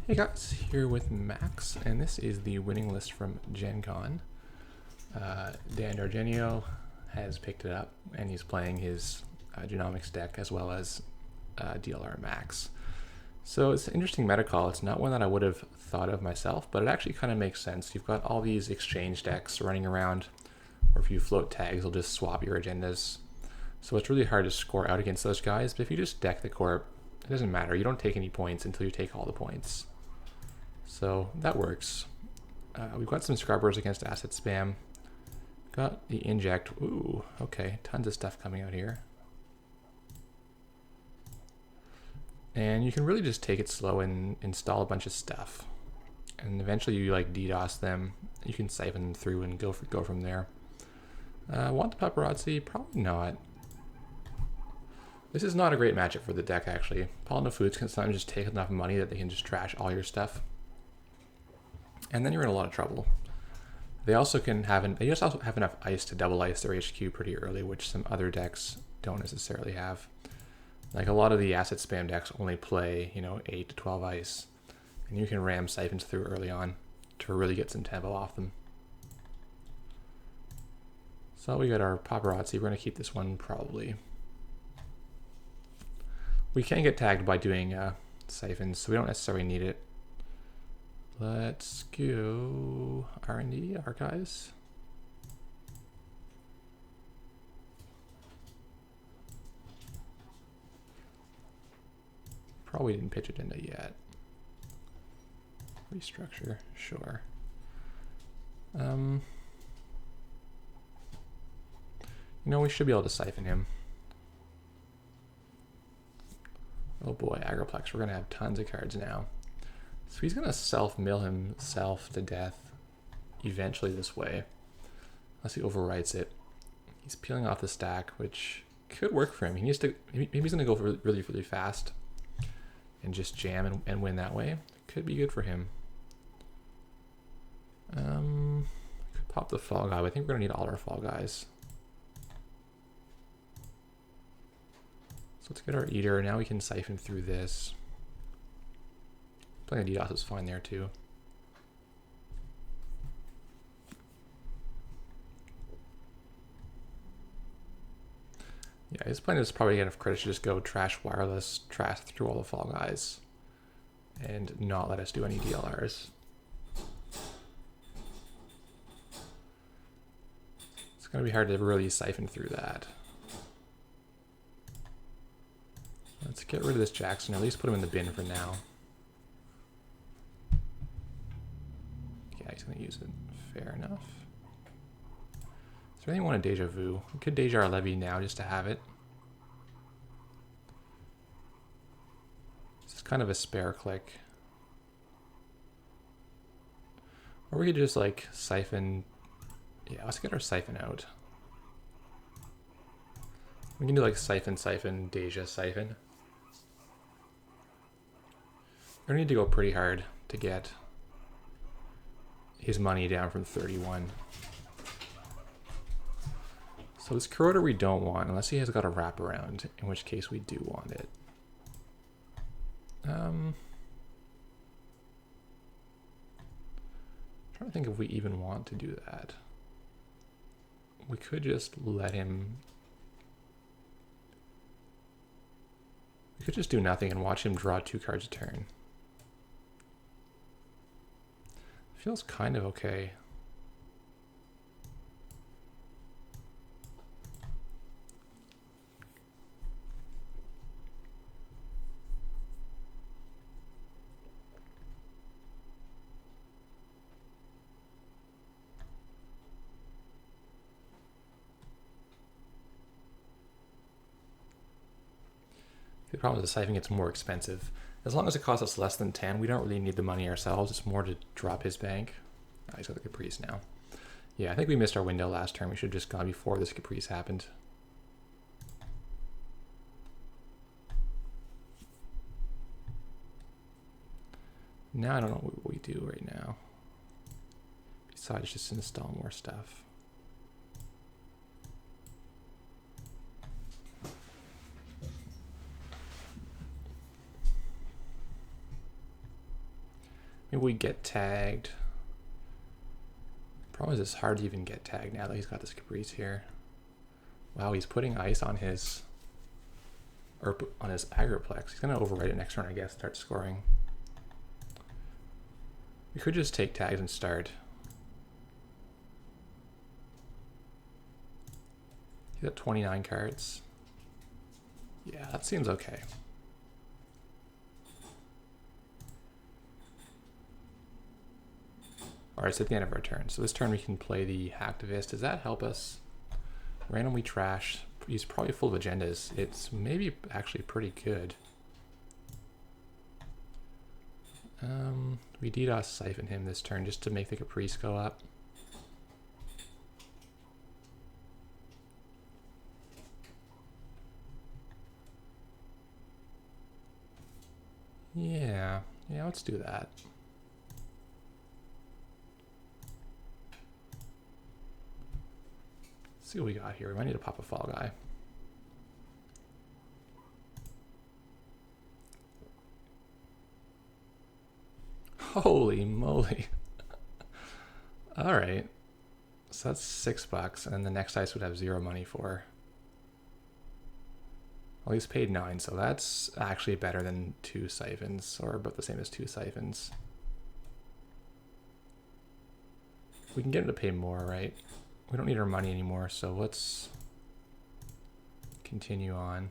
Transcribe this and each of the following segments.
Hey guys, here with Max, and this is the winning list from Gen Con. Dan Dargenio has picked it up, and he's playing his genomics deck as well as DLR Max. So it's an interesting meta call. It's not one that I would have thought of myself, but it actually kind of makes sense. You've got all these exchange decks running around, or if you float tags, they'll just swap your agendas. So it's really hard to score out against those guys, but if you just deck the corp, it doesn't matter. You don't take any points until you take all the points. So that works. We've got some scrubbers against asset spam. Got the inject. Ooh, okay. Tons of stuff coming out here. And you can really just take it slow and install a bunch of stuff. And eventually you like DDoS them. You can siphon them through and go from there. Want the paparazzi? Probably not. This is not a great matchup for the deck, actually. Palana Foods can sometimes just take enough money that they can just trash all your stuff. And then you're in a lot of trouble. They also can have they just also have enough ice to double ice their HQ pretty early, which some other decks don't necessarily have. Like a lot of the asset spam decks only play, 8 to 12 ice. And you can ram siphons through early on to really get some tempo off them. So we got our paparazzi. We're going to keep this one probably. We can get tagged by doing siphons, so we don't necessarily need it. Let's go R&D, archives. Probably didn't pitch agenda yet. Restructure, sure. We should be able to siphon him. Oh boy, Agroplex, we're gonna have tons of cards now. So he's gonna self-mill himself to death eventually this way, unless he overwrites it. He's peeling off the stack, which could work for him. He needs to, maybe he's gonna go for really, really fast and just jam and win that way. Could be good for him. Could pop the fall guy, but I think we're gonna need all our fall guys. So let's get our eater. Now we can siphon through this. Playing DDoS is fine there too. Yeah, his plan is probably enough credit to just go trash wireless, trash through all the fall guys, and not let us do any DLRs. It's gonna be hard to really siphon through that. Let's get rid of this Jackson, at least put him in the bin for now. Yeah, he's gonna use it. Fair enough. Is there anyone want a deja vu? We could deja our levy now just to have it. This is kind of a spare click. Or we could just like siphon. Yeah, let's get our siphon out. We can do like siphon, deja, siphon. We're gonna need to go pretty hard to get his money down from 31. So this corroder we don't want, unless he has got a wraparound, in which case we do want it. Trying to think if we even want to do that. We could just let him. We could just do nothing and watch him draw 2 cards a turn. Feels kind of okay. The problem is the siphoning gets more expensive. As long as it costs us less than 10, we don't really need the money ourselves. It's more to drop his bank. Oh, he's got the Caprice now. Yeah, I think we missed our window last turn. We should have just gone before this Caprice happened. Now I don't know what we do right now. Besides just install more stuff. Maybe we get tagged. Problem is it's hard to even get tagged now that he's got this Caprice here. Wow, he's putting ice on his Agriplex. He's gonna overwrite it next turn, I guess, start scoring. We could just take tags and start. He's got 29 cards. Yeah, that seems okay. Alright, it's at the end of our turn. So this turn we can play the Hacktivist. Does that help us? Randomly trash. He's probably full of agendas. It's maybe actually pretty good. We DDoS siphon him this turn just to make the Caprice go up. Yeah, let's do that. Let's see what we got here. We might need to pop a Fall Guy. Holy moly. All right. So that's $6, and then the next ice would have 0 money for. Well, he's paid 9, so that's actually better than 2 siphons, or about the same as 2 siphons. We can get him to pay more, right? We don't need our money anymore, so let's continue on.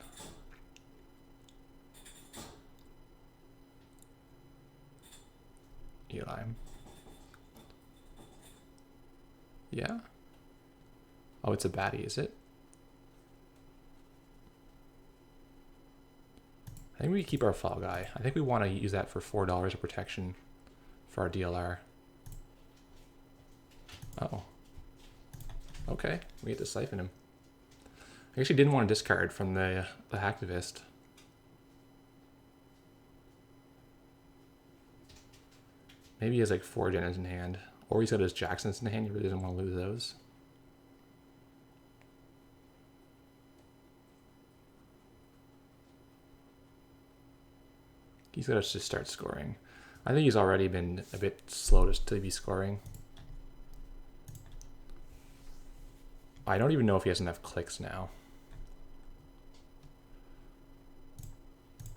Eli. Yeah? Oh, it's a baddie, is it? I think we keep our Fall Guy. I think we want to use that for $4 of protection for our DLR. Uh-oh. Okay, we get to siphon him. I actually didn't want to discard from the Hacktivist. Maybe he has like 4 agendas in hand. Or he's got his Jacksons in hand. He really doesn't want to lose those. He's got to just start scoring. I think he's already been a bit slow to be scoring. I don't even know if he has enough clicks now.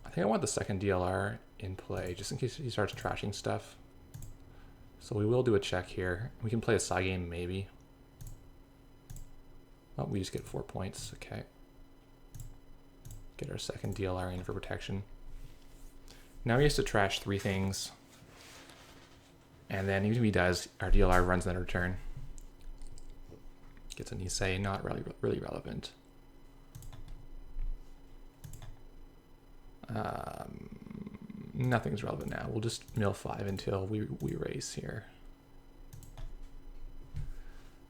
I think I want the second DLR in play, just in case he starts trashing stuff. So we will do a check here. We can play a side game, maybe. Oh, we just get 4 points. Okay. Get our second DLR in for protection. Now he has to trash 3 things. And then even if he does, our DLR runs another turn. Gets an Issei, not really relevant. Nothing's relevant now. We'll just mill 5 until we race here.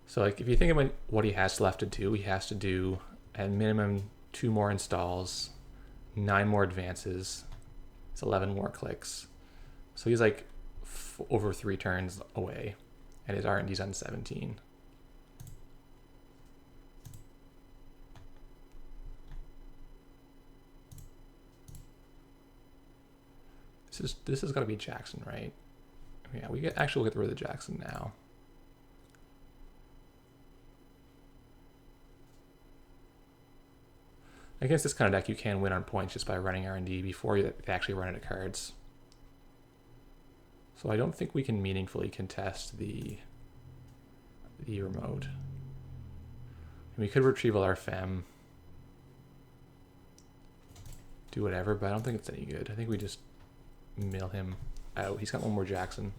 So like if you think about what he has left to do, he has to do at minimum 2 more installs, 9 more advances, it's 11 more clicks. So he's like over 3 turns away, and his R&D's on 17. This has got to be Jackson, right? Yeah, we'll get rid of the Jackson now. Against this kind of deck, you can win on points just by running R&D before they actually run out of cards. So I don't think we can meaningfully contest the remote. And we could retrieval our Fem. Do whatever, but I don't think it's any good. I think we just mill him out. He's got 1 more Jackson.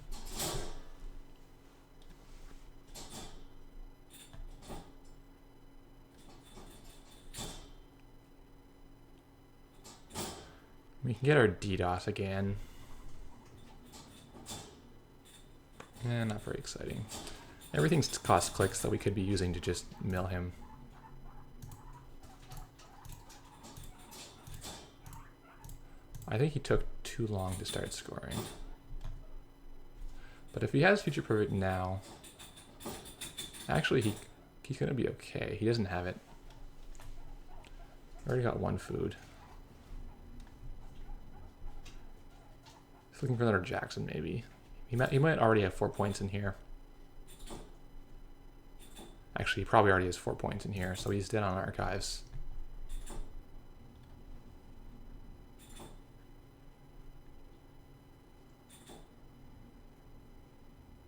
We can get our DDoS again. Not very exciting. Everything's cost clicks that we could be using to just mill him. I think he took too long to start scoring. But if he has Future Perfect now, actually he's going to be okay. He doesn't have it. Already got 1 food. He's looking for another Jackson maybe. He might already have 4 points in here. Actually, he probably already has 4 points in here, so he's dead on archives.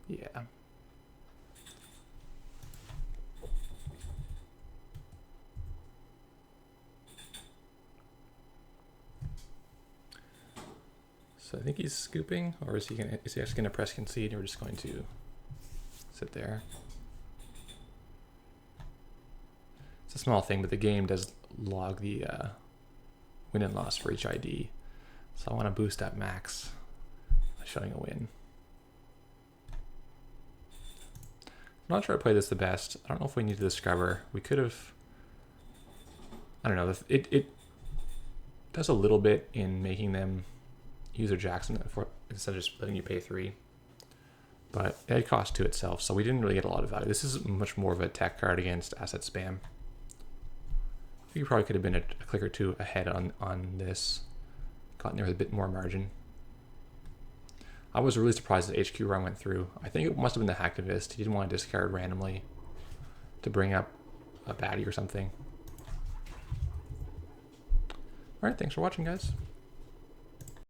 Yeah. So I think he's scooping, or is he actually gonna press concede, or we're just going to sit there? It's a small thing, but the game does log the win and loss for each ID. So I want to boost that max by showing a win. I'm not sure I played this the best. I don't know if we needed the scrubber. We could have, I don't know, it does a little bit in making them use their jacks instead of just letting you pay 3. But it had cost to itself, so we didn't really get a lot of value. This is much more of a tech card against asset spam. I think you probably could have been a click or 2 ahead on this. Gotten there with a bit more margin. I was really surprised that HQ run went through. I think it must have been the hacktivist. He didn't want to discard randomly to bring up a baddie or something. Alright, thanks for watching, guys.